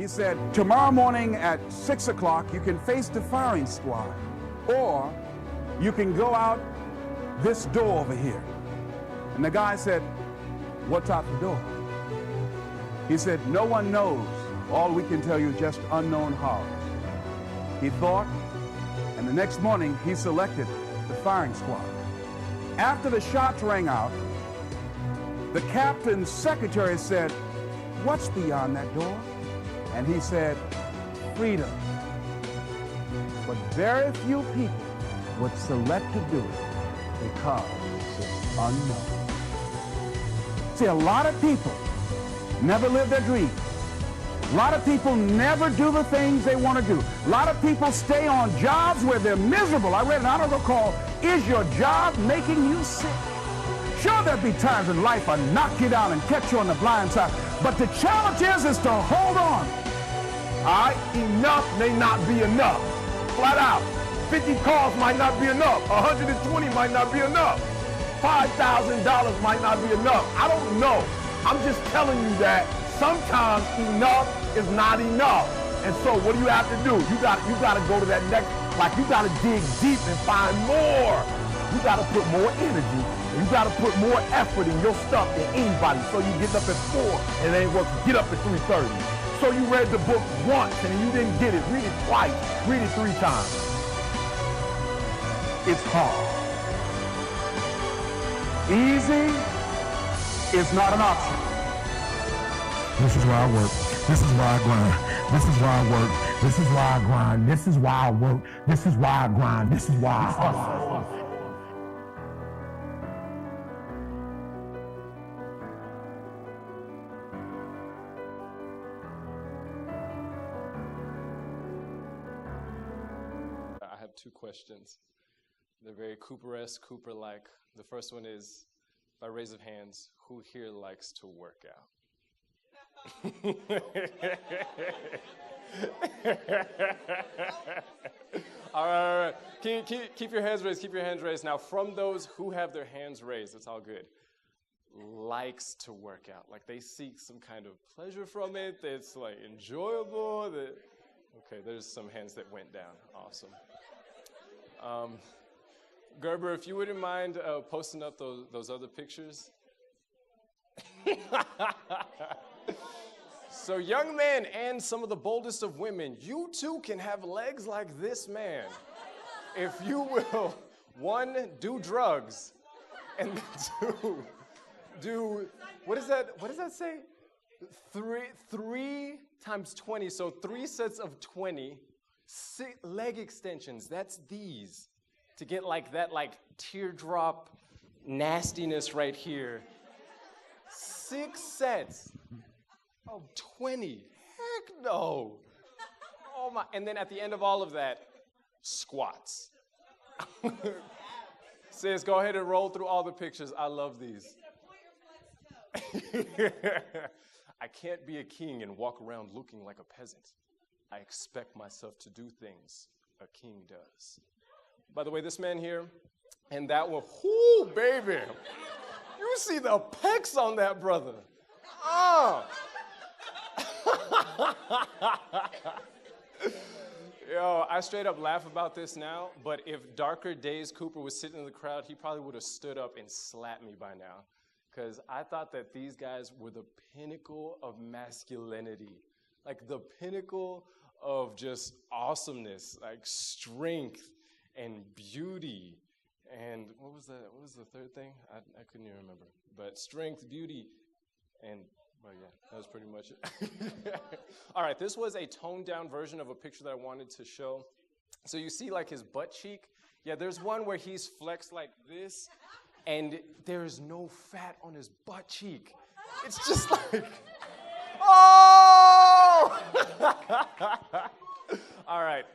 He said, tomorrow morning at 6 o'clock, you can face the firing squad, or you can go out this door over here. And the guy said, what type of door? He said, no one knows. All we can tell you is just unknown horrors. He thought, and the next morning he selected the firing squad. After the shots rang out, the captain's secretary said, what's beyond that door? And he said, freedom. But very few people would select to do it because it's unknown. See, a lot of people never live their dreams. A lot of people never do the things they want to do. A lot of people stay on jobs where they're miserable. I read an article called, Is Your Job Making You Sick? Sure, there'll be times in life I knock you down and catch you on the blind side, but the challenge is to hold on. All right, enough may not be enough. Flat out. 50 calls might not be enough. 120 might not be enough. $5,000 might not be enough. I don't know. I'm just telling you that sometimes enough is not enough. And so what do you have to do? You got to go to that next, like you got to dig deep and find more. You got to put more energy. You got to put more effort in your stuff than anybody. So you get up at 4 and it ain't working. Get up at 3:30. So you read the book once and you didn't get it. Read it twice. Read it 3 times. It's hard. Easy is not an option. This is why I work. This is why I grind. This is why I work. This is why I grind. This is why I work. This is why I grind. This is why I hustle. I have 2 questions. They're very Cooper-esque, Cooper-like. The first one is, by raise of hands, who here likes to work out? All right. Keep your hands raised. Keep your hands raised. Now, from those who have their hands raised, it's all good. Likes to work out, like they seek some kind of pleasure from it. It's like enjoyable. Okay, there's some hands that went down. Awesome. Gerber, if you wouldn't mind posting up those other pictures. So young men and some of the boldest of women, you too can have legs like this man. If you will, 1, do drugs, and 2, do, what does that say? 3 times 20, so 3 sets of 20, 6 leg extensions, that's these. To get like that, like teardrop nastiness right here. 6 sets of 20. Heck no. Oh my, and then at the end of all of that, squats. Sis, go ahead and roll through all the pictures. I love these. I can't be a king and walk around looking like a peasant. I expect myself to do things a king does. By the way, this man here, and that one, whoo, baby. You see the pecs on that brother. Yo, I straight up laugh about this now, but if Darker Days Cooper was sitting in the crowd, he probably would have stood up and slapped me by now. Because I thought that these guys were the pinnacle of masculinity. Like the pinnacle of just awesomeness, like strength and beauty. And what was the third thing? I couldn't even remember. But strength, beauty, and, well, yeah, that was pretty much it. All right, this was a toned-down version of a picture that I wanted to show. So you see, like, his butt cheek? Yeah, there's one where he's flexed like this, and there's no fat on his butt cheek. It's just like, oh! All right,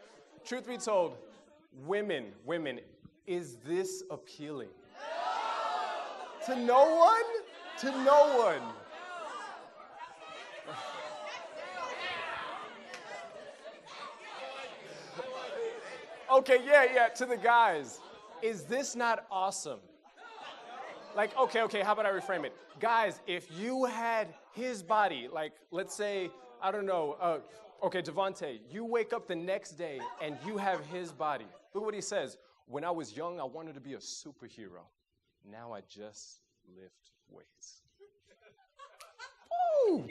truth be told, women, is this appealing? To no one? To no one. Okay, yeah, to the guys. Is this not awesome? Like, okay, how about I reframe it? Guys, if you had his body, like, let's say, I don't know. Okay, Devontae, you wake up the next day and you have his body. Look what he says. When I was young, I wanted to be a superhero. Now I just lift weights. Woo!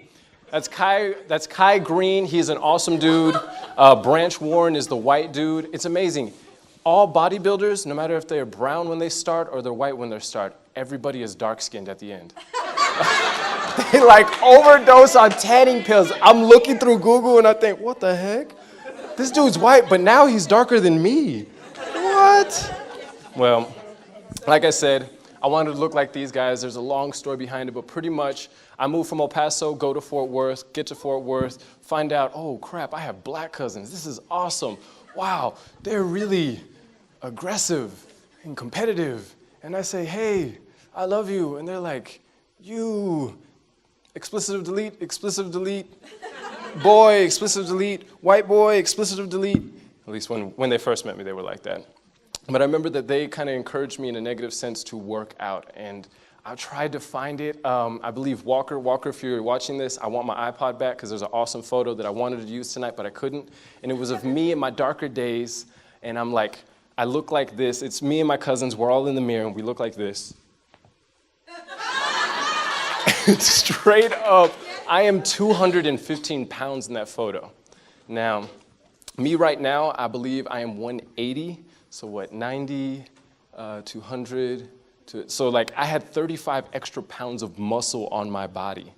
That's Kai Green. He's an awesome dude. Branch Warren is the white dude. It's amazing. All bodybuilders, no matter if they're brown when they start or they're white when they start, everybody is dark-skinned at the end. They like overdose on tanning pills. I'm looking through Google and I think, what the heck? This dude's white, but now he's darker than me. What? Well, like I said, I wanted to look like these guys. There's a long story behind it, but pretty much I moved from El Paso, go to Fort Worth, get to Fort Worth, find out, oh crap, I have black cousins. This is awesome. Wow, they're really aggressive and competitive. And I say, hey, I love you. And they're like, you, explicit of delete, boy, explicit of delete, white boy, explicit of delete. At least when they first met me, they were like that. But I remember that they kind of encouraged me in a negative sense to work out. And I tried to find it. I believe Walker, if you're watching this, I want my iPod back because there's an awesome photo that I wanted to use tonight, but I couldn't. And it was of me in my darker days. And I'm like, I look like this. It's me and my cousins. We're all in the mirror, and we look like this. Straight up, I am 215 pounds in that photo. Now, me right now, I believe I am 180. So what, 90, 200. So like I had 35 extra pounds of muscle on my body.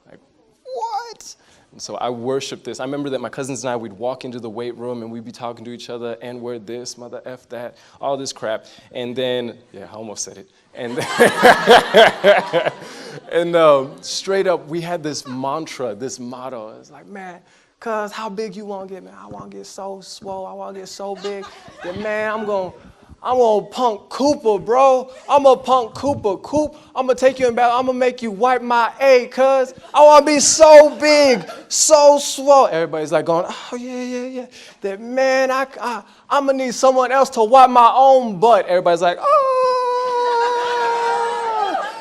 Like, what? And so I worship this. I remember that my cousins and I, we'd walk into the weight room and we'd be talking to each other, N-word this, mother F that, all this crap. And then, yeah, I almost said it. And and straight up, we had this mantra, this motto. It's like, man, cuz how big you want to get, man? I want to get so swole. I want to get so big that, man, I'm going to punk Cooper, bro. I'm going to punk Cooper. Coop, I'm going to take you in battle. I'm going to make you wipe my A, cuz I want to be so big, so swole. Everybody's like going, oh, yeah. That, man, I'm going to need someone else to wipe my own butt. Everybody's like, oh.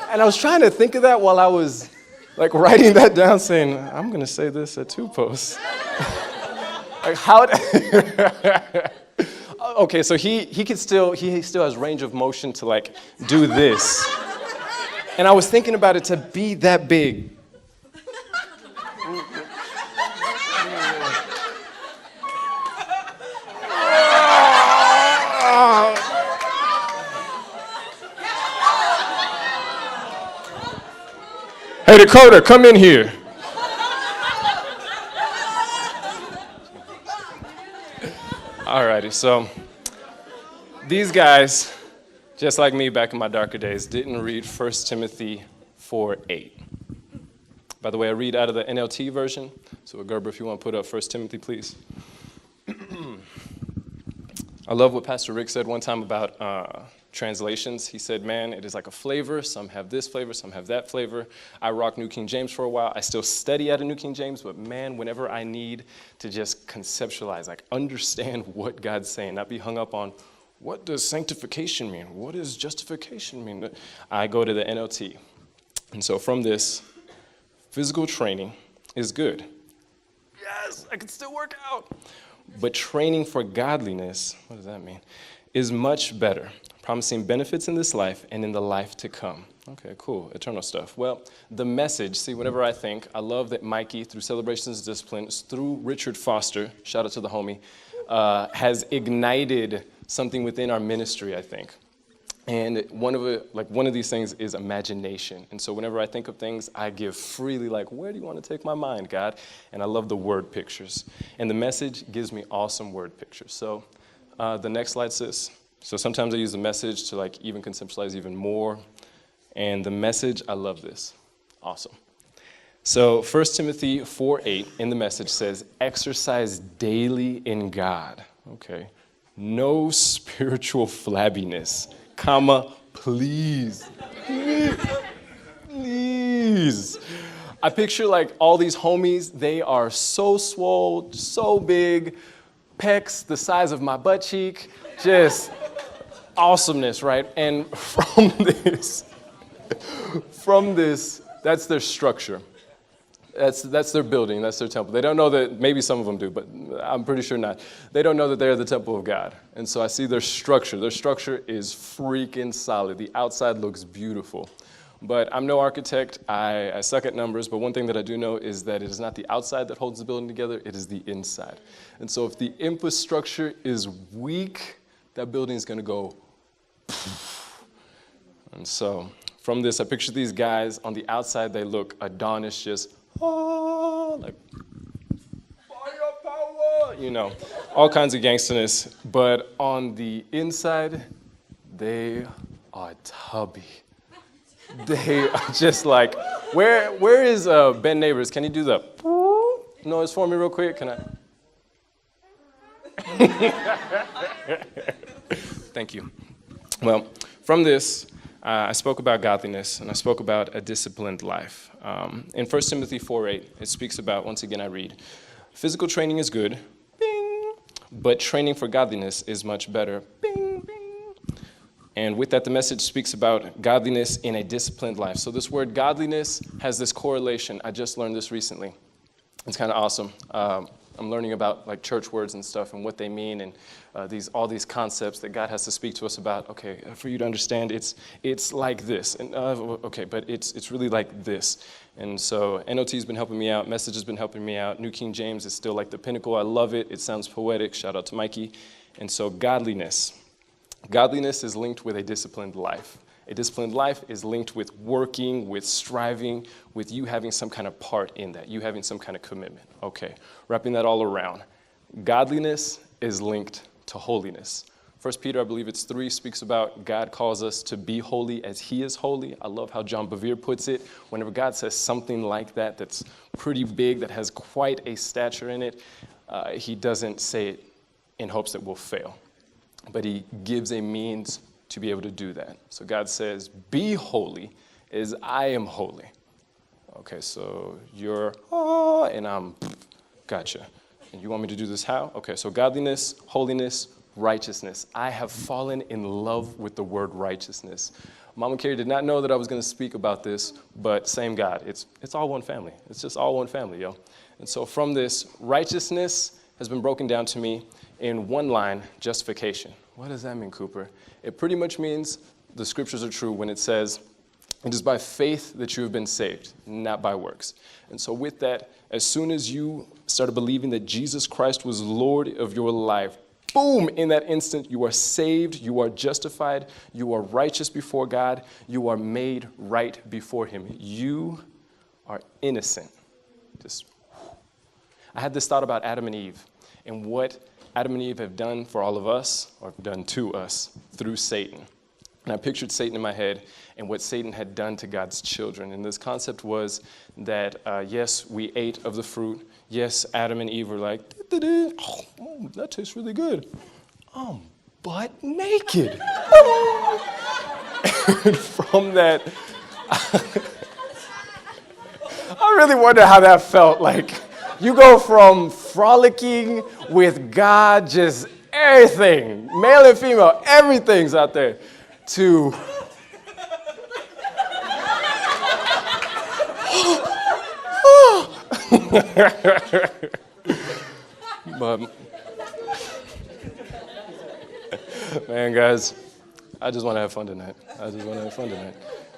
And I was trying to think of that while I was like writing that down, saying, I'm going to say this at Two Posts. Like, how? Okay, so he still has range of motion to like do this. And I was thinking about it to be that big. Hey, Dakota, come in here. Alrighty, so these guys, just like me back in my darker days, didn't read 1 Timothy 4:8. By the way, I read out of the NLT version. So Gerber, if you want to put up 1 Timothy, please. I love what Pastor Rick said one time about translations. He said, man, it is like a flavor. Some have this flavor, some have that flavor. I rock New King James for a while. I still study out of New King James, but man, whenever I need to just conceptualize, like understand what God's saying, not be hung up on what does sanctification mean? What does justification mean? I go to the NLT. And so from this, physical training is good. Yes, I can still work out. But training for godliness, what does that mean? Is much better, promising benefits in this life and in the life to come. Okay, cool, eternal stuff. Well, the message, see, whenever I think, I love that Mikey, through Celebrations of Discipline, through Richard Foster, shout out to the homie, has ignited something within our ministry, I think. And one of these things is imagination. And so whenever I think of things, I give freely, like, where do you want to take my mind, God? And I love the word pictures. And the message gives me awesome word pictures. So the next slide, sis. So sometimes I use the message to like even conceptualize even more. And the message, I love this. Awesome. So 1 Timothy 4:8 in the message says, exercise daily in God. Okay. No spiritual flabbiness, comma, please. Please. I picture like all these homies, they are so swole, so big, pecs the size of my butt cheek, just awesomeness, right? And from this, that's their structure. That's their building. That's their temple. They don't know that, maybe some of them do, but I'm pretty sure not. They don't know that they're the temple of God. And so I see their structure. Their structure is freaking solid. The outside looks beautiful. But I'm no architect. I suck at numbers. But one thing that I do know is that it is not the outside that holds the building together. It is the inside. And so if the infrastructure is weak, that building is going to go. And so from this, I picture these guys. On the outside, they look Adonis, just like fire power, you know, all kinds of gangsterness. But on the inside, they are tubby. They are just like, where is Ben Neighbors? Can you do the noise for me real quick? Can I? Thank you. Well, from this, I spoke about godliness, and I spoke about a disciplined life. In 1 Timothy 4:8, it speaks about, once again I read, physical training is good, bing, but training for godliness is much better, bing, bing. And with that, the message speaks about godliness in a disciplined life. So this word godliness has this correlation. I just learned this recently. It's kind of awesome. I'm learning about like church words and stuff and what they mean, and all these concepts that God has to speak to us about. Okay, for you to understand, it's like this, and okay, but it's really like this. And so NOT's been helping me out. Message has been helping me out. New King James is still like the pinnacle. I love it. It sounds poetic. Shout out to Mikey. And so godliness is linked with a disciplined life. A disciplined life is linked with working, with striving, with you having some kind of part in that, you having some kind of commitment. Okay, wrapping that all around. Godliness is linked to holiness. 1 Peter, I believe it's 3, speaks about God calls us to be holy as he is holy. I love how John Bevere puts it. Whenever God says something like that, that's pretty big, that has quite a stature in it, he doesn't say it in hopes that we'll fail, but he gives a means to be able to do that. So God says, be holy as I am holy. Okay, so you're, and I'm, gotcha. And you want me to do this how? Okay, so godliness, holiness, righteousness. I have fallen in love with the word righteousness. Mama Carrie did not know that I was going to speak about this, but same God. It's all one family. It's just all one family, yo. And so from this, righteousness has been broken down to me in one line, justification. What does that mean, Cooper? It pretty much means the scriptures are true when it says, it is by faith that you have been saved, not by works. And so with that, as soon as you started believing that Jesus Christ was Lord of your life, boom, in that instant, you are saved, you are justified, you are righteous before God, you are made right before him. You are innocent. I had this thought about Adam and Eve and what Adam and Eve have done for all of us, or done to us, through Satan. And I pictured Satan in my head and what Satan had done to God's children. And this concept was that, yes, we ate of the fruit. Yes, Adam and Eve were like, oh, that tastes really good. I'm butt naked. And from that, I really wonder how that felt like. You go from frolicking with God, just everything, male and female, everything's out there, to but man, guys, I just want to have fun tonight.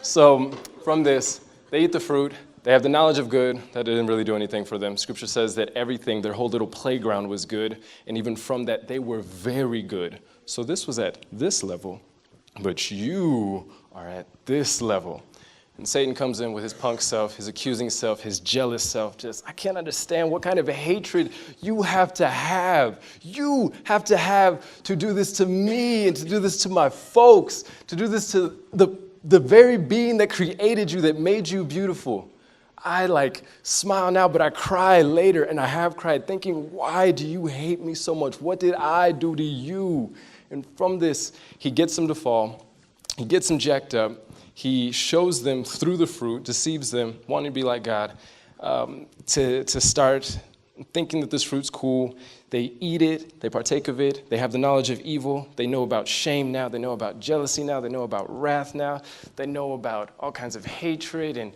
So from this, they eat the fruit. They have the knowledge of good. That didn't really do anything for them. Scripture says that everything, their whole little playground was good. And even from that, they were very good. So this was at this level, but you are at this level. And Satan comes in with his punk self, his accusing self, his jealous self. Just, I can't understand what kind of a hatred you have to have. You have to do this to me and to do this to my folks, to do this to the very being that created you, that made you beautiful. I smile now, but I cry later, and I have cried thinking, why do you hate me so much? What did I do to you? And from this, he gets them to fall. He gets them jacked up. He shows them through the fruit, deceives them, wanting to be like God, to start thinking that this fruit's cool. They eat it, they partake of it, they have the knowledge of evil, they know about shame now, they know about jealousy now, they know about wrath now, they know about all kinds of hatred, and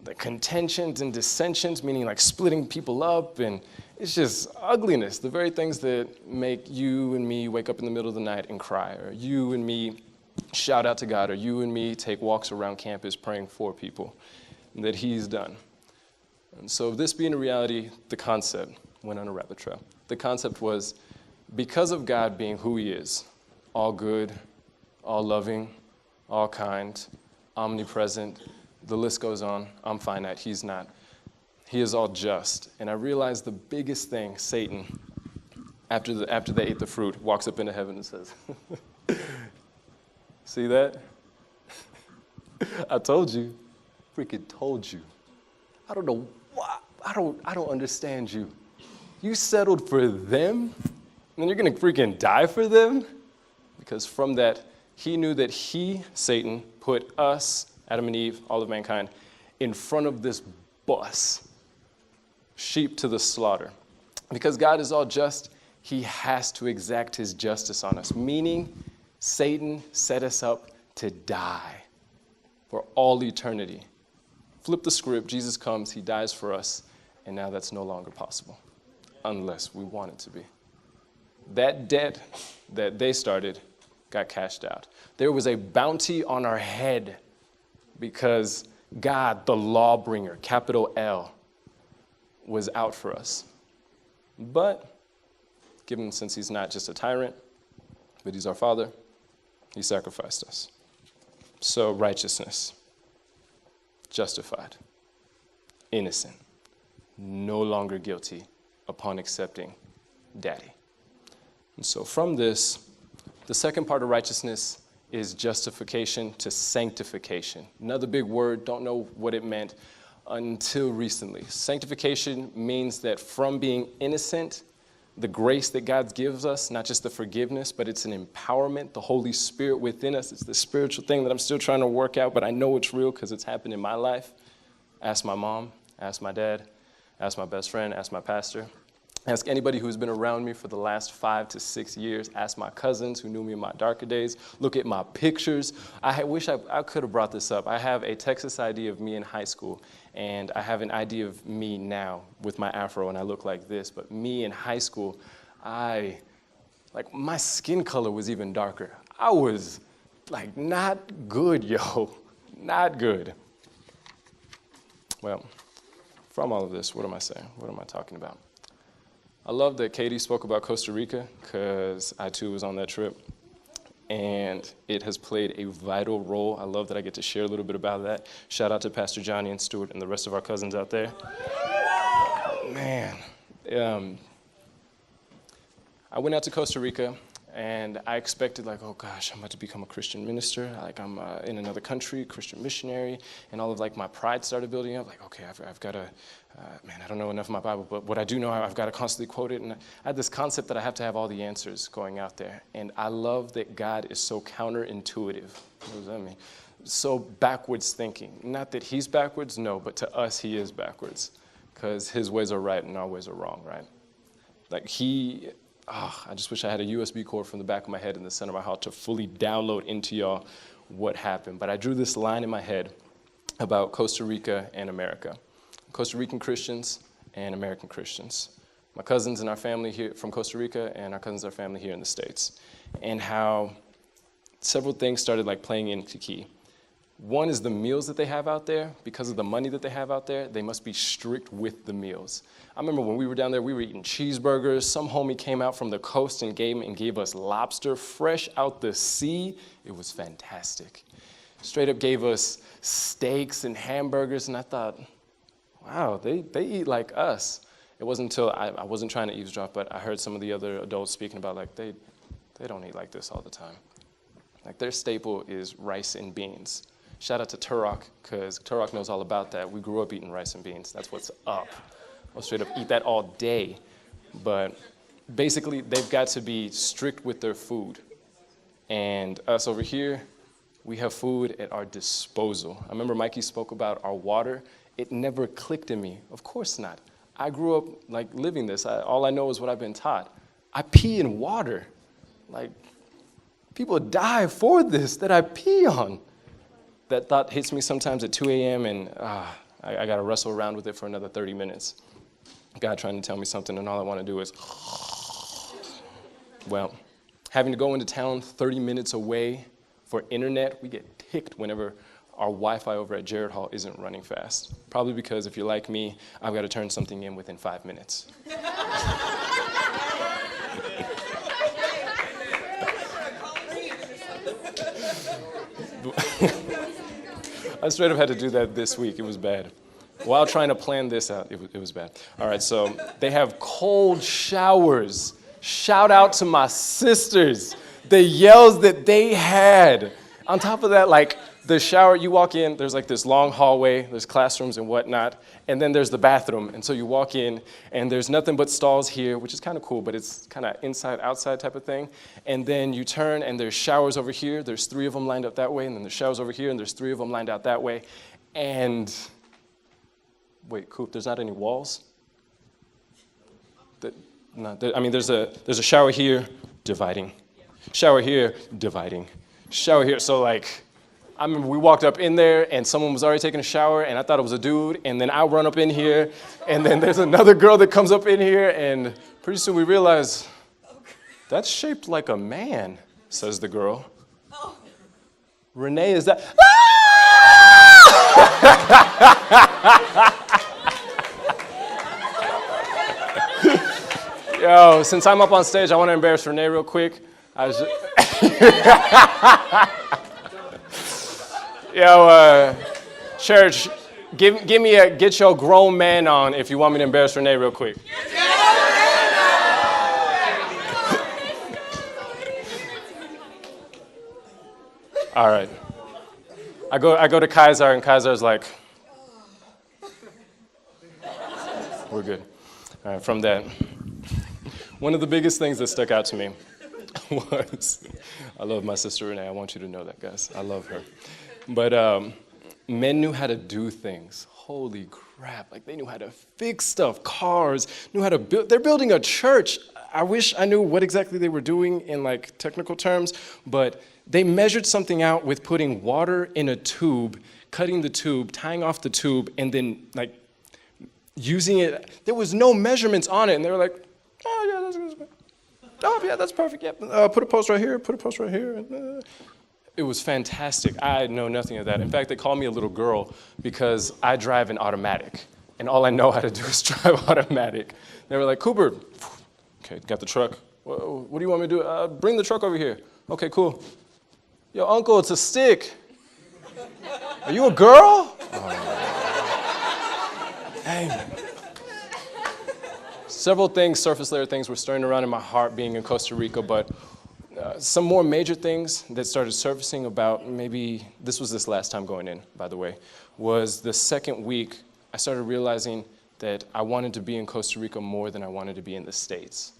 the contentions and dissensions, meaning like splitting people up, and it's just ugliness, the very things that make you and me wake up in the middle of the night and cry, or you and me shout out to God, or you and me take walks around campus praying for people that he's done. And so this being a reality, the concept went on a rabbit trail. The concept was, because of God being who he is, all good, all loving, all kind, omnipresent, the list goes on. I'm finite, he's not. He is all just. And I realized the biggest thing, Satan, after they ate the fruit, walks up into heaven and says, see that? I told you. Freaking told you. I don't know why. I don't understand you. You settled for them, and then you're gonna freaking die for them? Because from that, he knew that he, Satan, put us, Adam and Eve, all of mankind, in front of this bus, sheep to the slaughter. Because God is all just, he has to exact his justice on us, meaning Satan set us up to die for all eternity. Flip the script, Jesus comes, he dies for us, and now that's no longer possible, unless we want it to be. That debt that they started got cashed out. There was a bounty on our head because God, the lawbringer, capital L, was out for us. But given, since he's not just a tyrant, but he's our Father, he sacrificed us. So righteousness, justified, innocent, no longer guilty upon accepting Daddy. And so from this, the second part of righteousness is justification to sanctification. Another big word, don't know what it meant until recently. Sanctification means that from being innocent, the grace that God gives us, not just the forgiveness, but it's an empowerment, the Holy Spirit within us. It's the spiritual thing that I'm still trying to work out, but I know it's real because it's happened in my life. Ask my mom, ask my dad, ask my best friend, ask my pastor. Ask anybody who's been around me for the last 5 to 6 years. Ask my cousins who knew me in my darker days. Look at my pictures. I wish I could have brought this up. I have a Texas ID of me in high school, and I have an ID of me now with my afro, and I look like this. But me in high school, my skin color was even darker. I was like not good, yo, not good. Well, from all of this, what am I saying? What am I talking about? I love that Katie spoke about Costa Rica because I too was on that trip, and it has played a vital role. I love that I get to share a little bit about that. Shout out to Pastor Johnny and Stuart and the rest of our cousins out there. Man, I went out to Costa Rica, and I expected like, oh gosh, I'm about to become a Christian minister. Like I'm in another country, Christian missionary, and all of like my pride started building up. Like, okay, I've got to, man, I don't know enough of my Bible, but what I do know, I've got to constantly quote it. And I had this concept that I have to have all the answers going out there. And I love that God is so counterintuitive. What does that mean? So backwards thinking. Not that he's backwards, no, but to us he is backwards. Because his ways are right and our ways are wrong, right? Like I just wish I had a USB cord from the back of my head in the center of my heart to fully download into y'all what happened. But I drew this line in my head about Costa Rica and America. Costa Rican Christians and American Christians. My cousins and our family here from Costa Rica and our cousins and our family here in the States. And how several things started like playing into key. One is the meals that they have out there. Because of the money that they have out there, they must be strict with the meals. I remember when we were down there, we were eating cheeseburgers. Some homie came out from the coast and gave us lobster fresh out the sea. It was fantastic. Straight up gave us steaks and hamburgers, and I thought, wow, they eat like us. It wasn't until I wasn't trying to eavesdrop, but I heard some of the other adults speaking about like they don't eat like this all the time. Like their staple is rice and beans. Shout out to Turok, because Turok knows all about that. We grew up eating rice and beans. That's what's up. I'll straight up eat that all day. But basically, they've got to be strict with their food. And us over here, we have food at our disposal. I remember Mikey spoke about our water. It never clicked in me. Of course not. I grew up like living this. All I know is what I've been taught. I pee in water. Like, people die for this that I pee on. That thought hits me sometimes at 2 a.m. and I I got to wrestle around with it for another 30 minutes. God trying to tell me something, and all I want to do is, well, having to go into town 30 minutes away for internet, we get ticked whenever our Wi-Fi over at Jared Hall isn't running fast. Probably because if you're like me, I've got to turn something in within 5 minutes. I straight up had to do that this week. It was bad. While trying to plan this out, it was bad. All right, so they have cold showers. Shout out to my sisters. The yells that they had. On top of that, like the shower, you walk in, there's like this long hallway, there's classrooms and whatnot, and then there's the bathroom. And so you walk in, and there's nothing but stalls here, which is kind of cool, but it's kind of inside, outside type of thing. And then you turn, and there's showers over here. There's 3 of them lined up that way, and then there's showers over here, and there's 3 of them lined out that way. And wait, Coop, there's not any walls? I mean, there's a shower here, dividing. Shower here, dividing. Shower here, so like, I remember we walked up in there and someone was already taking a shower and I thought it was a dude, and then I run up in here and then there's another girl that comes up in here, and pretty soon we realize, that's shaped like a man, says the girl. Oh. Renee, is that? Yo, since I'm up on stage, I want to embarrass Renee real quick. Yo, church, get your grown man on if you want me to embarrass Renee real quick. All right. I go to Kaiser, and Kaiser's like, we're good. All right, from that, one of the biggest things that stuck out to me was, I love my sister Renee. I want you to know that, guys. I love her. But men knew how to do things. Holy crap. Like, they knew how to fix stuff, cars, knew how to build. They're building a church. I wish I knew what exactly they were doing in, like, technical terms, but they measured something out with putting water in a tube, cutting the tube, tying off the tube, and then, like, using it. There was no measurements on it, and they were like, oh, yeah, that's good. Oh, yeah, that's perfect. Yeah. Put a post right here, put a post right here. It was fantastic. I know nothing of that. In fact, they call me a little girl because I drive an automatic, and all I know how to do is drive automatic. They were like, Cooper, okay, got the truck. What do you want me to do? Bring the truck over here. Okay, cool. Yo, uncle, it's a stick. Are you a girl? Oh. Dang. Several things, surface layer things, were stirring around in my heart being in Costa Rica, but some more major things that started surfacing about, maybe this last time going in, by the way, was the second week I started realizing that I wanted to be in Costa Rica more than I wanted to be in the States.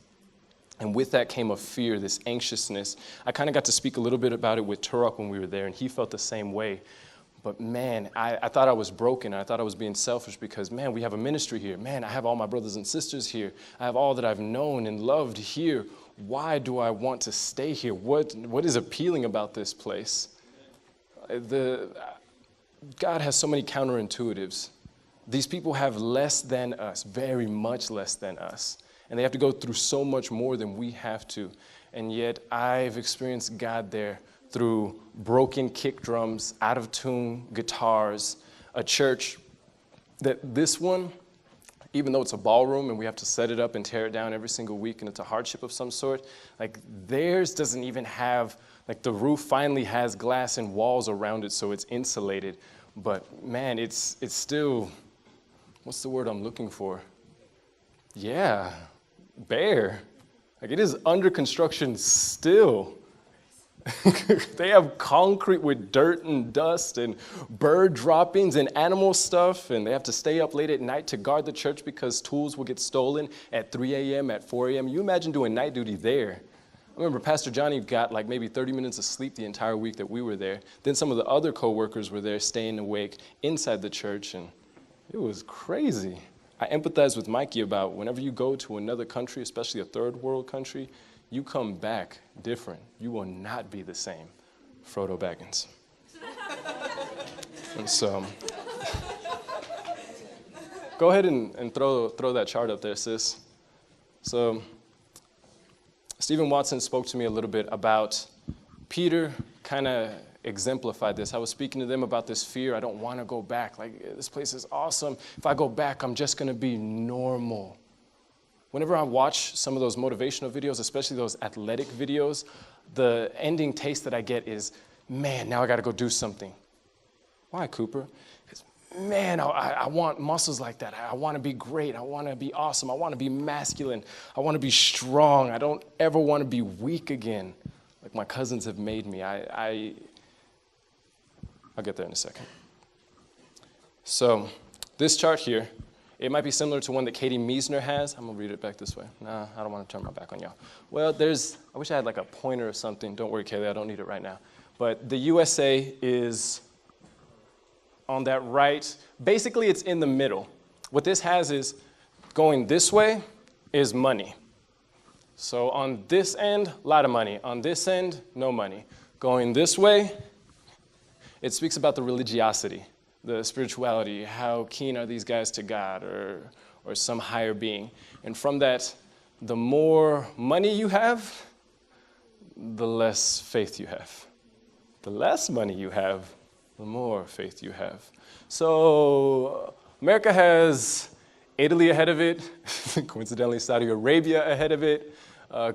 And with that came a fear, this anxiousness. I kind of got to speak a little bit about it with Turok when we were there, and he felt the same way. But man, I thought I was broken. I thought I was being selfish because, man, we have a ministry here. Man, I have all my brothers and sisters here. I have all that I've known and loved here. Why do I want to stay here? What is appealing about this place? God has so many counterintuitives. These people have less than us, very much less than us. And they have to go through so much more than we have to. And yet I've experienced God there through broken kick drums, out of tune guitars, a church that this one, even though it's a ballroom and we have to set it up and tear it down every single week and it's a hardship of some sort, like theirs doesn't even have, like the roof finally has glass and walls around it so it's insulated. But man, it's still, what's the word I'm looking for? Yeah, bare. Like it is under construction still. They have concrete with dirt and dust and bird droppings and animal stuff, and they have to stay up late at night to guard the church because tools will get stolen at 3 a.m., at 4 a.m. You imagine doing night duty there. I remember Pastor Johnny got like maybe 30 minutes of sleep the entire week that we were there. Then some of the other co-workers were there staying awake inside the church, and it was crazy. I empathize with Mikey about whenever you go to another country, especially a third world country, you come back different. You will not be the same. Frodo Baggins. And so, Go ahead and throw that chart up there, sis. So Stephen Watson spoke to me a little bit about Peter kind of exemplified this. I was speaking to them about this fear. I don't want to go back. Like, this place is awesome. If I go back, I'm just going to be normal. Whenever I watch some of those motivational videos, especially those athletic videos, the ending taste that I get is, man, now I got to go do something. Why, Cooper? Because, man, I want muscles like that. I want to be great. I want to be awesome. I want to be masculine. I want to be strong. I don't ever want to be weak again, like my cousins have made me. I'll get there in a second. So this chart here, it might be similar to one that Katie Meisner has. I'm going to read it back this way. Nah, I don't want to turn my back on y'all. Well, I wish I had like a pointer or something. Don't worry, Kaylee, I don't need it right now. But the USA is on that right. Basically, it's in the middle. What this has is going this way is money. So on this end, a lot of money. On this end, no money. Going this way, it speaks about the religiosity, the spirituality, how keen are these guys to God or some higher being. And from that, the more money you have, the less faith you have. The less money you have, the more faith you have. So America has Italy ahead of it, coincidentally Saudi Arabia ahead of it,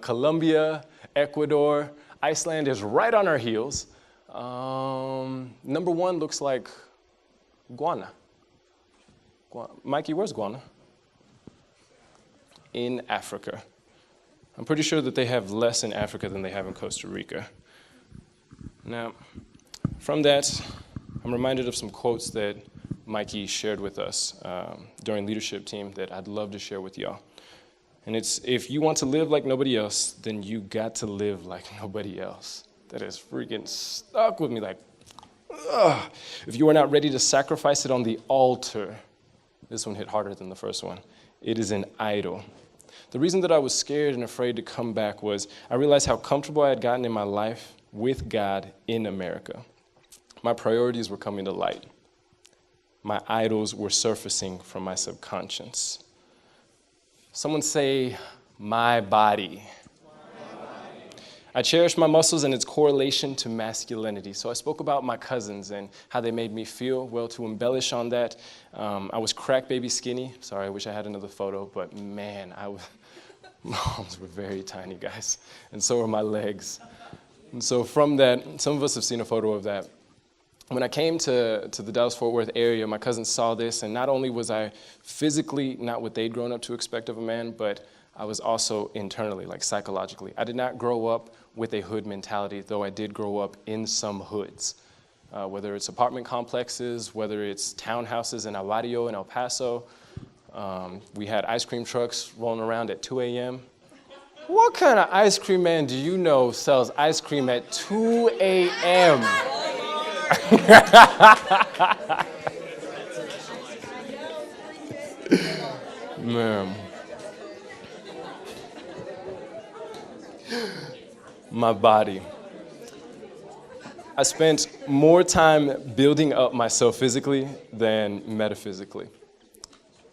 Colombia, Ecuador, Iceland is right on our heels. Number one looks like Ghana. Mikey, where's Ghana? In Africa. I'm pretty sure that they have less in Africa than they have in Costa Rica. Now, from that, I'm reminded of some quotes that Mikey shared with us during leadership team that I'd love to share with y'all. And it's, if you want to live like nobody else, then you got to live like nobody else. That is freaking stuck with me, like, ugh. If you are not ready to sacrifice it on the altar, this one hit harder than the first one. It is an idol. The reason that I was scared and afraid to come back was I realized how comfortable I had gotten in my life with God in America. My priorities were coming to light. My idols were surfacing from my subconscious. Someone say, my body. I cherish my muscles and its correlation to masculinity. So I spoke about my cousins and how they made me feel. Well, to embellish on that, I was crack baby skinny. Sorry, I wish I had another photo, but man, my arms were very tiny, guys, and so were my legs. And so from that, some of us have seen a photo of that. When I came to the Dallas-Fort Worth area, my cousins saw this, and not only was I physically not what they'd grown up to expect of a man, but I was also internally, like psychologically. I did not grow up with a hood mentality, though I did grow up in some hoods. Whether it's apartment complexes, whether it's townhouses in El Barrio and El Paso. We had ice cream trucks rolling around at 2 a.m. What kind of ice cream man do you know sells ice cream at 2 a.m.? Man. My body. I spent more time building up myself physically than metaphysically.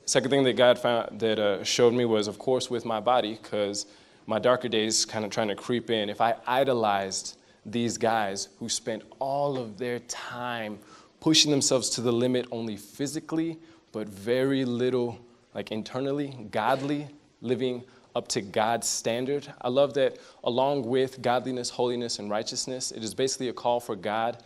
Second thing that God found that showed me was, of course, with my body, because my darker days kind of trying to creep in. If I idolized these guys who spent all of their time pushing themselves to the limit only physically, but very little like internally, godly, living up to God's standard. I love that along with godliness, holiness, and righteousness, it is basically a call for God,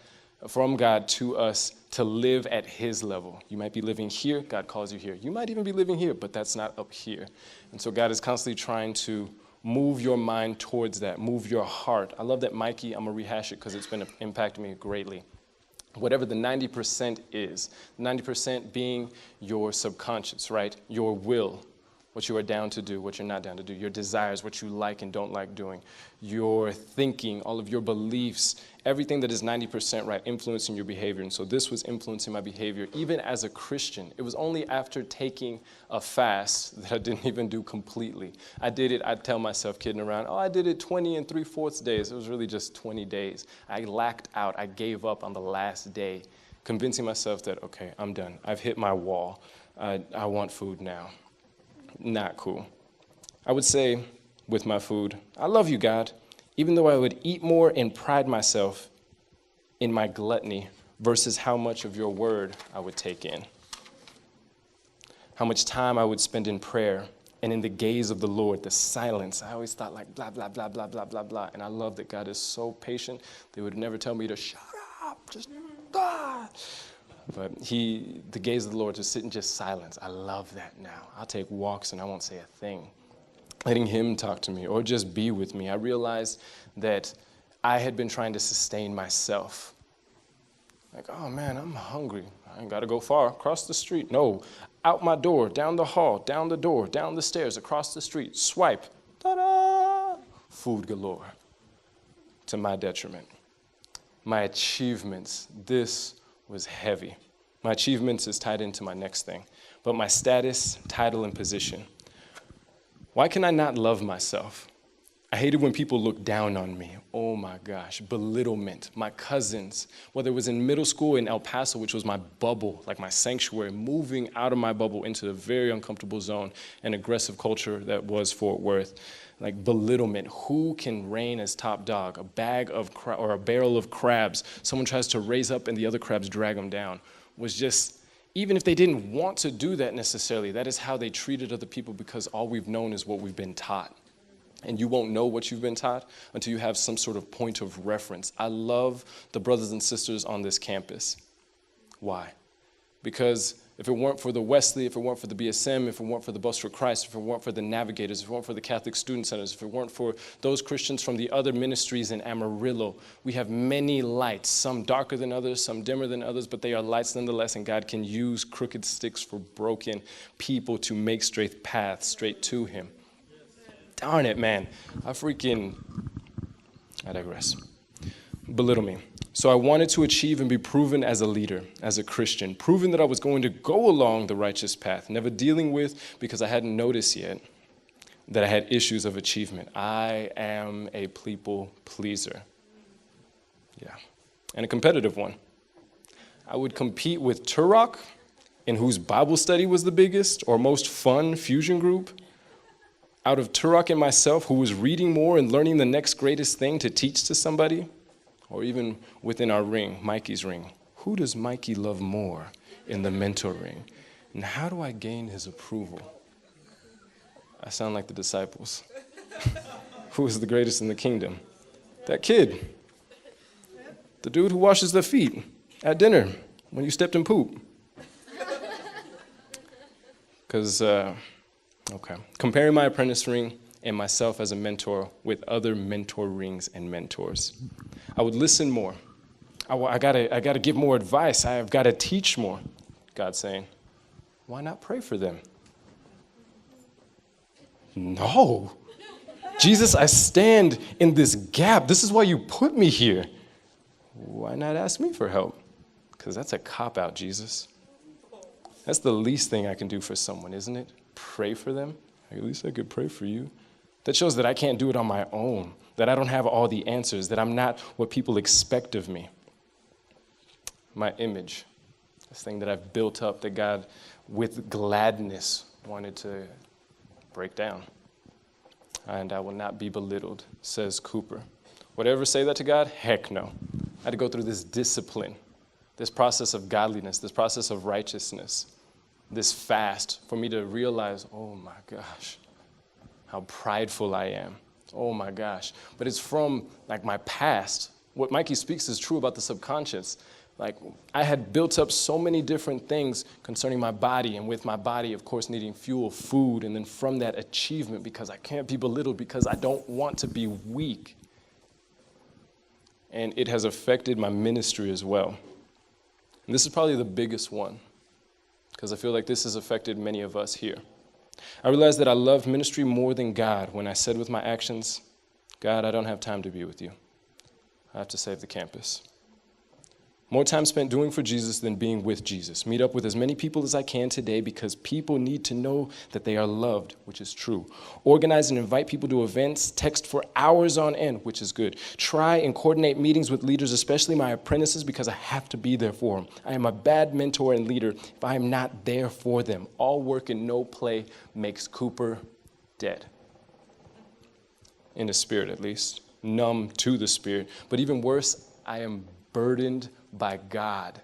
from God to us to live at his level. You might be living here, God calls you here. You might even be living here, but that's not up here. And so God is constantly trying to move your mind towards that, move your heart. I love that, Mikey, I'm gonna rehash it because it's been impacting me greatly. Whatever the 90% is, 90% being your subconscious, right? Your will, what you are down to do, what you're not down to do, your desires, what you like and don't like doing, your thinking, all of your beliefs, everything that is 90% right, influencing your behavior. And so this was influencing my behavior, even as a Christian. It was only after taking a fast that I didn't even do completely. I did it, I'd tell myself, kidding around, oh, I did it 20 3/4 days. It was really just 20 days. I lacked out, I gave up on the last day, convincing myself that, okay, I'm done. I've hit my wall. I want food now. Not cool. I would say with my food, I love you, God, even though I would eat more and pride myself in my gluttony versus how much of your word I would take in. How much time I would spend in prayer and in the gaze of the Lord, the silence. I always thought like blah, blah, blah, blah, blah, blah, blah. And I love that God is so patient. They would never tell me to shut up, just But the gaze of the Lord, to sit in just silence. I love that now. I'll take walks and I won't say a thing. Letting him talk to me or just be with me. I realized that I had been trying to sustain myself. Like, oh man, I'm hungry. I ain't got to go far. Across the street. No, out my door, down the hall, down the door, down the stairs, across the street. Swipe. Ta-da! Food galore. To my detriment. My achievements. This was heavy. My achievements is tied into my next thing. But my status, title, and position. Why can I not love myself? I hated when people looked down on me. Oh my gosh, belittlement. My cousins, whether it was in middle school in El Paso, which was my bubble, like my sanctuary, moving out of my bubble into a very uncomfortable zone, an aggressive culture that was Fort Worth. Like belittlement. Who can reign as top dog? A bag of or a barrel of crabs. Someone tries to raise up and the other crabs drag them down. Was just, even if they didn't want to do that necessarily, that is how they treated other people because all we've known is what we've been taught. And you won't know what you've been taught until you have some sort of point of reference. I love the brothers and sisters on this campus. Why? Because if it weren't for the Wesley, if it weren't for the BSM, if it weren't for the Bus for Christ, if it weren't for the Navigators, if it weren't for the Catholic Student Centers, if it weren't for those Christians from the other ministries in Amarillo, we have many lights, some darker than others, some dimmer than others, but they are lights nonetheless, and God can use crooked sticks for broken people to make straight paths straight to him. Darn it, man. I digress. Belittle me. So I wanted to achieve and be proven as a leader, as a Christian, proven that I was going to go along the righteous path, never dealing with, because I hadn't noticed yet, that I had issues of achievement. I am a people pleaser. Yeah. And a competitive one. I would compete with Turok, in whose Bible study was the biggest or most fun fusion group. Out of Turok and myself, who was reading more and learning the next greatest thing to teach to somebody. Or even within our ring, Mikey's ring. Who does Mikey love more in the mentor ring? And how do I gain his approval? I sound like the disciples. Who is the greatest in the kingdom? That kid. The dude who washes their feet at dinner when you stepped in poop. Because, okay. Comparing my apprentice ring and myself as a mentor with other mentor rings and mentors. I would listen more. I gotta give more advice. I've got to teach more. God's saying, why not pray for them? No. Jesus, I stand in this gap. This is why you put me here. Why not ask me for help? Because that's a cop-out, Jesus. That's the least thing I can do for someone, isn't it? Pray for them. At least I could pray for you. That shows that I can't do it on my own, that I don't have all the answers, that I'm not what people expect of me. My image, this thing that I've built up that God, with gladness, wanted to break down. And I will not be belittled, says Cooper. Would I ever say that to God? Heck no. I had to go through this discipline, this process of godliness, this process of righteousness, this fast for me to realize, oh my gosh, how prideful I am. Oh my gosh. But it's from like my past. What Mikey speaks is true about the subconscious. Like I had built up so many different things concerning my body, and with my body, of course, needing fuel, food, and then from that achievement, because I can't be belittled, because I don't want to be weak. And it has affected my ministry as well. And this is probably the biggest one, because I feel like this has affected many of us here. I realized that I loved ministry more than God when I said with my actions, God, I don't have time to be with you. I have to save the campus. More time spent doing for Jesus than being with Jesus. Meet up with as many people as I can today because people need to know that they are loved, which is true. Organize and invite people to events. Text for hours on end, which is good. Try and coordinate meetings with leaders, especially my apprentices, because I have to be there for them. I am a bad mentor and leader if I am not there for them. All work and no play makes Cooper dead. In the spirit, at least. Numb to the spirit. But even worse, I am burdened by God.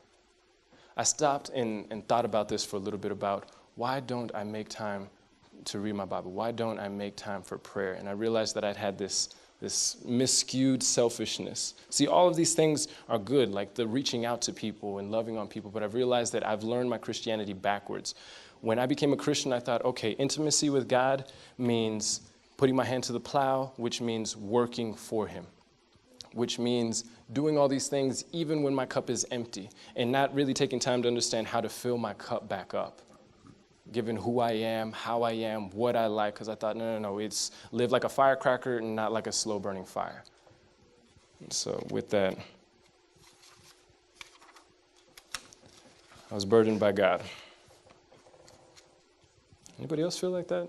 I stopped and thought about this for a little bit about why don't I make time to read my Bible? Why don't I make time for prayer? And I realized that I'd had this miscued selfishness. See, all of these things are good, like the reaching out to people and loving on people, but I've realized that I've learned my Christianity backwards. When I became a Christian, I thought, okay, intimacy with God means putting my hand to the plow, which means working for him, which means doing all these things even when my cup is empty and not really taking time to understand how to fill my cup back up, given who I am, how I am, what I like, because I thought, no, it's live like a firecracker and not like a slow-burning fire. And so with that, I was burdened by God. Anybody else feel like that?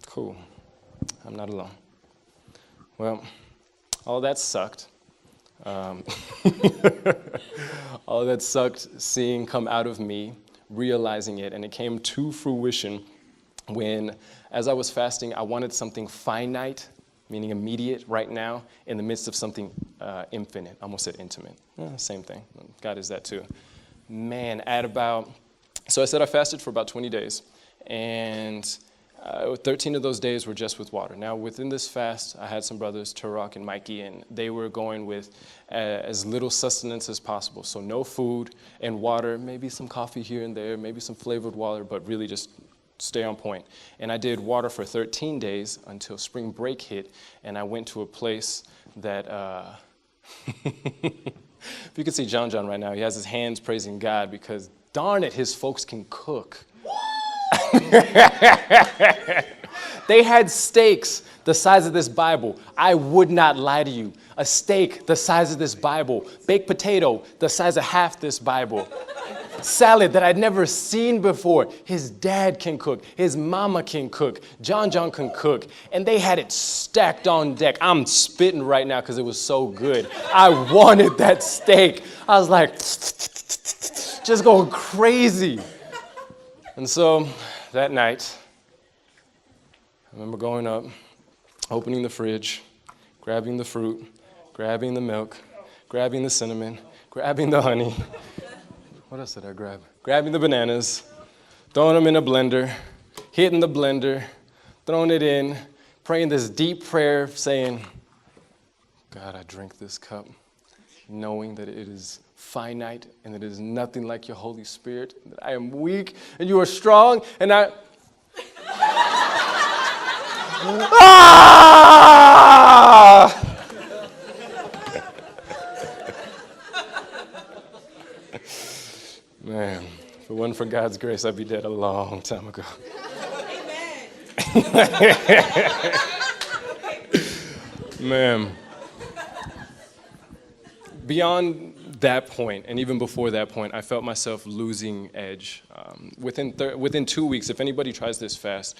Cool. I'm not alone. Well, all that sucked. All that sucked seeing come out of me, realizing it, and it came to fruition when, as I was fasting, I wanted something finite, meaning immediate, right now, in the midst of something infinite. I almost said intimate. Same thing. God is that too. Man, so I said I fasted for about 20 days, and 13 of those days were just with water. Now, within this fast, I had some brothers, Turok and Mikey, and they were going with as little sustenance as possible. So no food and water, maybe some coffee here and there, maybe some flavored water, but really just stay on point. And I did water for 13 days until spring break hit, and I went to a place that, if you could see John right now, he has his hands praising God because, darn it, his folks can cook. They had steaks the size of this Bible. I would not lie to you. A steak the size of this Bible. Baked potato the size of half this Bible. Salad that I'd never seen before. His dad can cook. His mama can cook. John can cook. And they had it stacked on deck. I'm spitting right now because it was so good. I wanted that steak. I was like, just going crazy. And so that night, I remember going up, opening the fridge, grabbing the fruit, grabbing the milk, grabbing the cinnamon, grabbing the honey. What else did I grab? Grabbing the bananas, throwing them in a blender, hitting the blender, throwing it in, praying this deep prayer saying, God, I drink this cup, knowing that it is finite and that it is nothing like your Holy Spirit, that I am weak and you are strong, and I... Man, if it wasn't for God's grace, I'd be dead a long time ago. Man. Beyond that point, and even before that point, I felt myself losing edge. Within 2 weeks, if anybody tries this fast,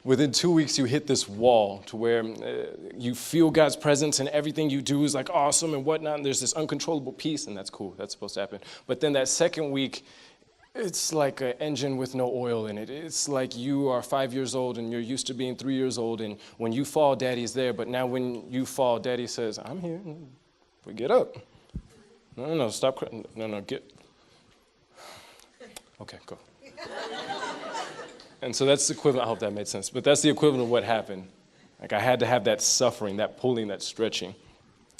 within 2 weeks you hit this wall to where you feel God's presence and everything you do is like awesome and whatnot, and there's this uncontrollable peace, and that's cool, that's supposed to happen. But then that second week, it's like an engine with no oil in it. It's like you are 5 years old and you're used to being 3 years old, and when you fall, daddy's there, but now when you fall, daddy says, I'm here. But get up. No, stop crying. No, get. Okay, go. And so that's the equivalent. I hope that made sense. But that's the equivalent of what happened. Like I had to have that suffering, that pulling, that stretching.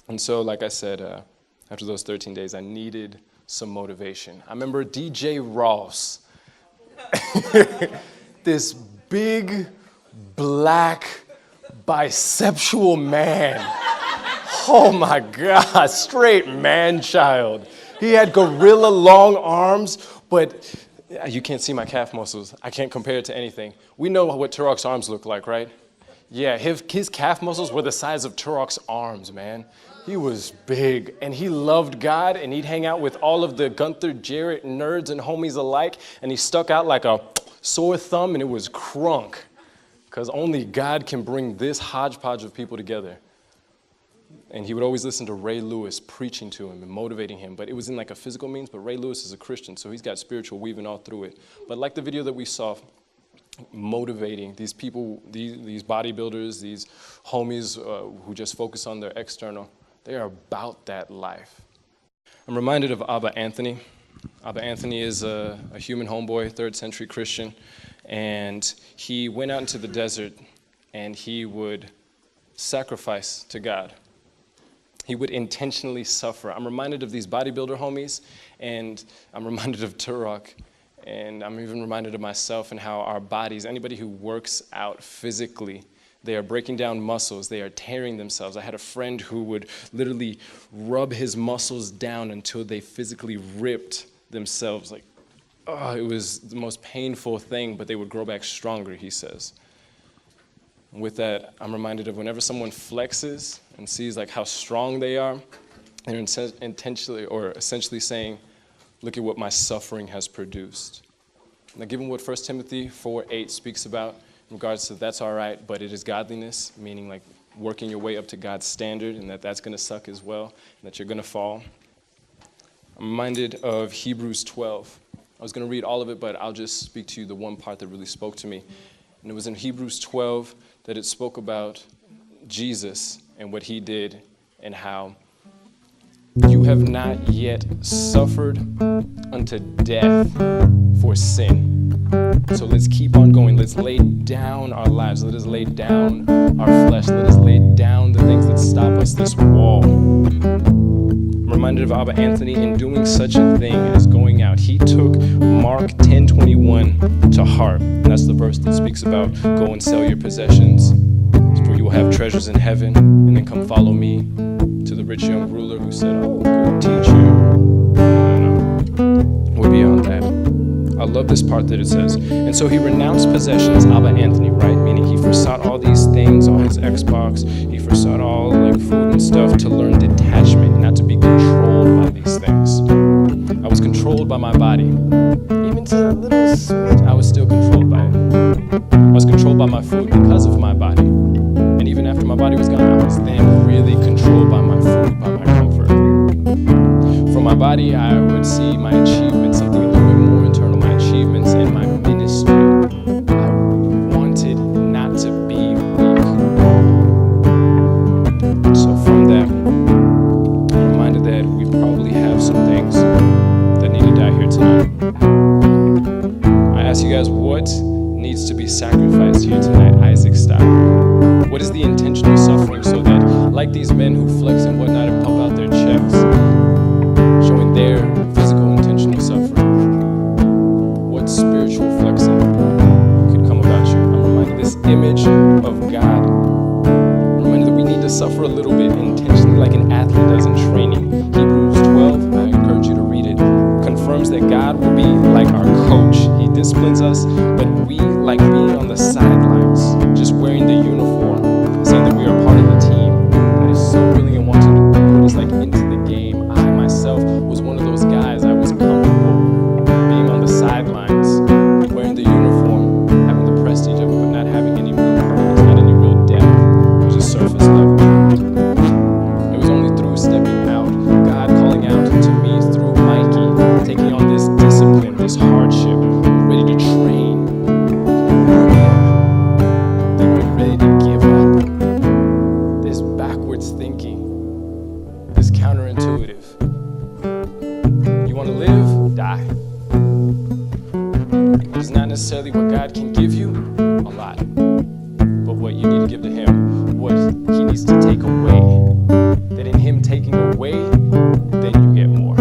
And so, like I said, after those 13 days, I needed some motivation. I remember DJ Ross, this big, black, bisexual man. Oh my God, straight man-child. He had gorilla long arms, but you can't see my calf muscles. I can't compare it to anything. We know what Turok's arms look like, right? Yeah, his calf muscles were the size of Turok's arms, man. He was big, and he loved God, and he'd hang out with all of the Gunther Jarrett nerds and homies alike, and he stuck out like a sore thumb, and it was crunk, because only God can bring this hodgepodge of people together. And he would always listen to Ray Lewis preaching to him and motivating him, but it was in like a physical means, but Ray Lewis is a Christian, so he's got spiritual weaving all through it. But like the video that we saw, motivating these people, these bodybuilders, these homies who just focus on their external, they are about that life. I'm reminded of Abba Anthony. Abba Anthony is a human homeboy, 3rd century Christian, and he went out into the desert and he would sacrifice to God. He would intentionally suffer. I'm reminded of these bodybuilder homies, and I'm reminded of Turok, and I'm even reminded of myself and how our bodies, anybody who works out physically, they are breaking down muscles. They are tearing themselves. I had a friend who would literally rub his muscles down until they physically ripped themselves. Like, oh, it was the most painful thing, but they would grow back stronger, he says. With that, I'm reminded of whenever someone flexes and sees like how strong they are, they're intentionally or essentially saying, look at what my suffering has produced. Now, given what 1 Timothy 4:8 speaks about, in regards to that's all right, but it is godliness, meaning like working your way up to God's standard, and that's going to suck as well, and that you're going to fall. I'm reminded of Hebrews 12. I was going to read all of it, but I'll just speak to you the one part that really spoke to me. And it was in Hebrews 12 that it spoke about Jesus and what he did and how you have not yet suffered unto death for sin. So let's keep on going. Let's lay down our lives. Let us lay down our flesh. Let us lay down the things that stop us, this wall. I'm reminded of Abba Anthony in doing such a thing as going out. He took Mark 10:21 to heart. And that's the verse that speaks about go and sell your possessions, for you will have treasures in heaven, and then come follow me. To the rich young ruler who said, oh, good teacher. No. We're beyond that. I love this part that it says, and so he renounced possessions, Abba Anthony, right? Meaning he forsought all these things, all his Xbox, he forsought all like food and stuff to learn detachment, not to be controlled by these things. I was controlled by my body. Even to a little smidge, I was still controlled by it. I was controlled by my food because of my body. And even after my body was gone, I was then really controlled by my food, by my comfort. From my body, I would see my achievements, something a little bit more internal, my achievements and my ministry. I wanted not to be weak. So from that, I'm reminded that we probably have some things that need to die here tonight. I ask you guys, what needs to be sacrificed here tonight, Isaac style? What is the intentional suffering so that, like these men who flex and whatnot and pump out their checks, showing their physical intentional suffering, what spiritual flexing could come about you? I'm reminded of this image of God. I'm reminded that we need to suffer a little bit intentionally like an athlete does in training. Hebrews 12, I encourage you to read it, confirms that God will be like our coach. He disciplines us, but we like being on the sidelines, just wearing the uniform, saying that we are part of the team that is so willing and wanting to put us like into the game. I myself was one of those guys. I was comfortable being on the sidelines, wearing the uniform, having the prestige of it, but not having any real purpose, not any real depth. It was just surface level. It was only through stepping out, God calling out to me through Mikey, taking on this discipline, this hardship, ready to train, then we're ready to give up. This backwards thinking, this counterintuitive. You want to live? Die. It's not necessarily what God can give you, a lot, but what you need to give to Him, what He needs to take away. That in Him taking away, then you get more.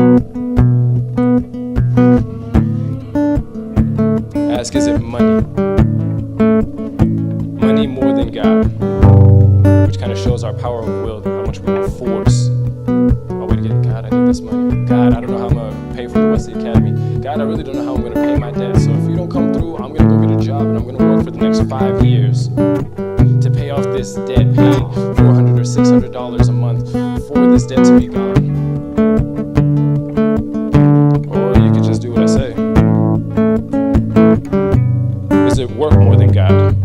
Ask, is it money? Money more than God, which kind of shows our power of will, how much we will force our way to get. God, I need this money. God, I don't know how I'm going to pay for the Wesley Academy. God, I really don't know how I'm going to pay my debt. So if you don't come through, I'm going to go get a job and I'm going to work for the next 5 years to pay off this debt, paying $400 or $600 a month for this it work more than God?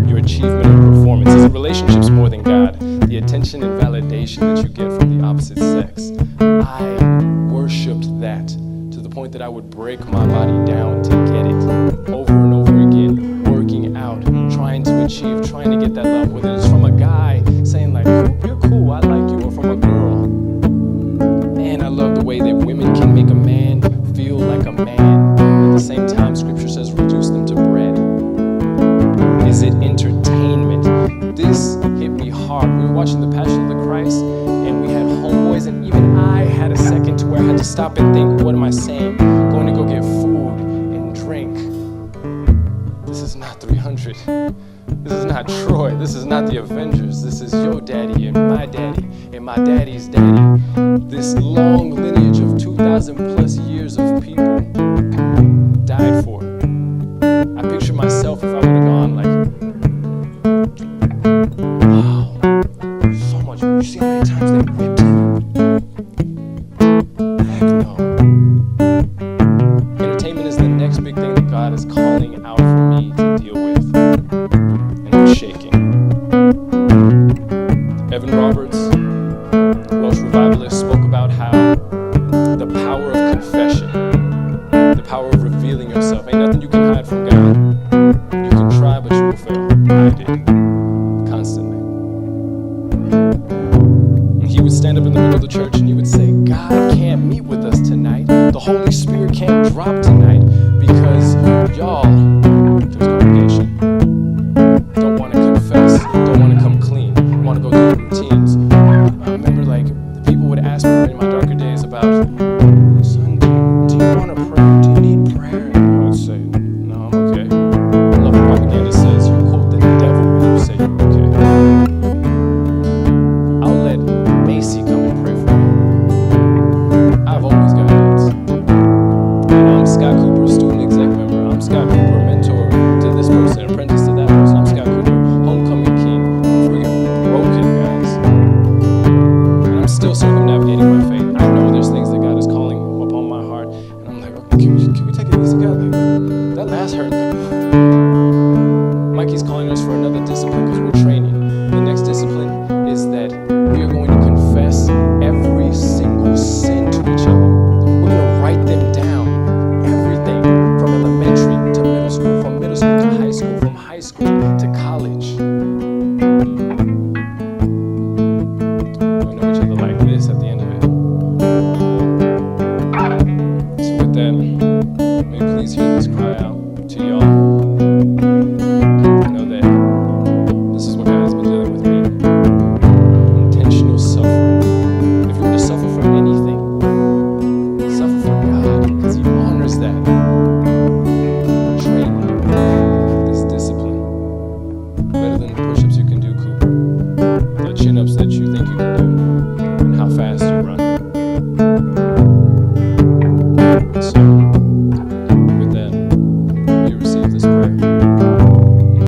Your achievement and performance? Is it relationships more than God? The attention and validation that you get from the opposite sex? I worshipped that to the point that I would break my body down to get it over and over again, working out, trying to achieve, trying to get that love, whether it's from a guy saying like, you're cool, I like you, or from a girl. Man, I love the way that women can make a man feel like a man. At the same time, scripture says reduce them to bread. Is it entertainment? This hit me hard. We were watching The Passion of the Christ, and we had homeboys, and even I had a second to where I had to stop and think, what am I saying? Going to go get food and drink. This is not 300. This is not Troy. This is not the Avengers. This is your daddy and my daddy's daddy. This long lineage of 2,000 plus years of people died for. I picture myself if I would have gone like, wow, so much. You see how many times they whipped him? Heck no. Entertainment is the next big thing that God is calling out for me to deal with. And I'm shaking. Evan Roberts, Welsh revivalist, spoke about how the power of confession, the power of revealing yourself, ain't nothing you can hide from God. You can try, but you will fail. I did. Constantly. And he would stand up in the middle of the church and he would say, God can't meet with us tonight. The Holy Spirit can't drop tonight because y'all, there's congregation, don't want to confess, don't want to come clean, want to go through routines. I remember like the people would ask me in my darker days about, son, do you want to pray? Do you need prayer? And I would say, no, I'm okay. I love what propaganda says, you quote the devil when you say you're okay. I'll let Macy come and pray for me. I've always got needs. And I'm Scott Cooper, a student exec member. I'm Scott Cooper, a mentor to this person, apprentice to that person. I'm Scott Cooper, homecoming king. Freaking broken, guys. And I'm still circumnavigating my faith. I know there's things that God is calling upon my heart. And I'm like, okay, can we take it easy, God? Like, that last hurt. Mikey's calling us for another discipline because we're training. The next discipline is that we are going to confess every single sin to each other. We're going to write them down. Everything from elementary to middle school, from middle school to high school, from high school to college. We know each other like this at the end of it. So with that, may you please hear this cry out to y'all. I know that this is what God has been dealing with me. Intentional suffering. If you were to suffer for anything, suffer for God, because He honors that. Train this discipline better than the push